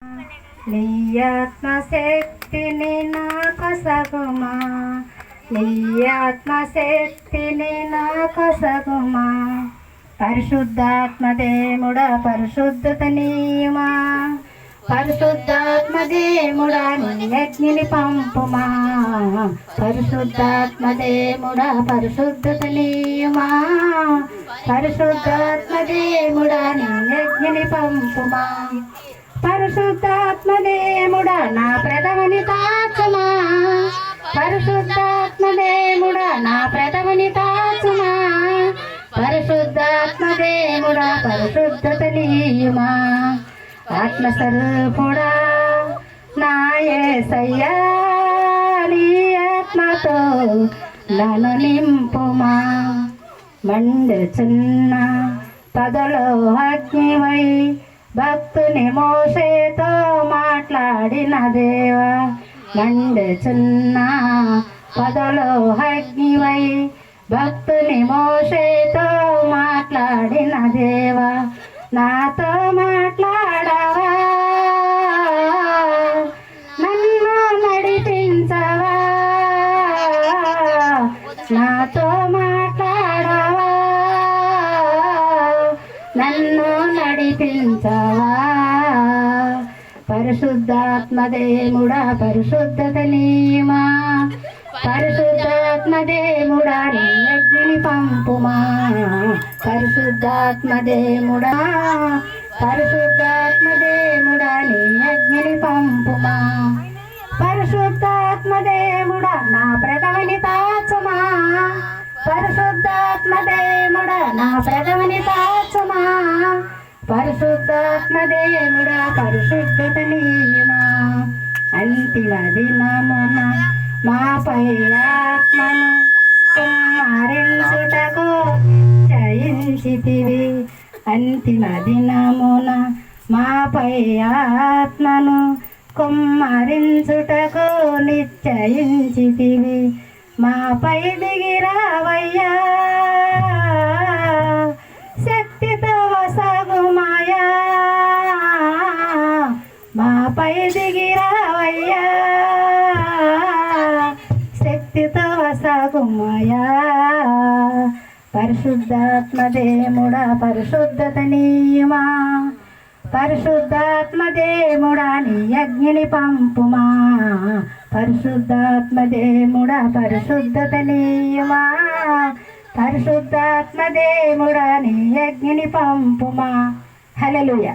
నీ ఆత్మశక్తిని నాకొసగుమా, నీ ఆత్మశక్తిని నాకొసగుమా. పరిశుద్ధాత్మదేముడా పరిశుద్ధత నీయుమా, పరిశుద్ధాత్మదేముడా నీ అగ్నిని పంపుమా. పరిశుద్ధాత్మదేముడా పరిశుద్ధత నీయుమా, పరిశుద్ధాత్మదేముడా నీ అగ్నిని పంపుమా. పరిశుద్ధాత్మదేముడా నా ప్రథమని తాచుమా, పరిశుద్ధాత్మదేముడా నా ప్రథమని తాచుమా. పరిశుద్ధాత్మదేముడా పరిశుద్ధత నీయుమా. ఆత్మస్వరూపుడా నా యేసయ్యా, నీ ఆత్మతో నన్ను నింపుమా. మండుచున్న పదలో అగ్నివై భక్తుని మోషేతో మాట్లాడిన దేవా. మండుచున్న పదలో అగ్నివై భక్తుని మోషేతో మాట్లాడిన దేవా. నాతో మాట్లాడవా, నన్ను నడిపించవా. నాతో మాట్లాడవా, నన్ను నడిపించవా. పరిశుద్ధాత్మదేముడా పరిశుద్ధత నీయుమా, పరిశుద్ధాత్మదేముడా నీ అగ్నిని పంపుమా. పరిశుద్ధాత్మదేముడా పరిశుద్ధాత్మదేముడా నీ అగ్నిని పంపుమా. పరిశుద్ధాత్మదేముడా నా ప్రథమని తాచుమా, పరిశుద్ధాత్మదేముడా నా ప్రథమని తాచుమా. పరిశుద్ధాత్మదేముడా పరిశుద్ధత నీయుమా. అంతిమ దినమున మాపై ఆత్మను కుమ్మరించుటకు జయించితివి. అంతిమ దినమున మాపై ఆత్మను కుమ్మరించుటకు నిశ్చయించితివి. మాపై దిగిరావయ్యా, శక్తితో వసగుమాయా. మాపై దిగిరావయ్యా, శక్తితో వసగుమాయా. పరిశుద్ధాత్మదేముడా పరిశుద్ధత నీయుమా, పరిశుద్ధాత్మదేముడా నీ అగ్నిని పంపుమా. పరిశుద్ధాత్మదేముడా పరిశుద్ధత నీయుమా, పరిశుద్ధాత్మదేముడా నీ అగ్నిని పంపుమా. హల్లెలూయా.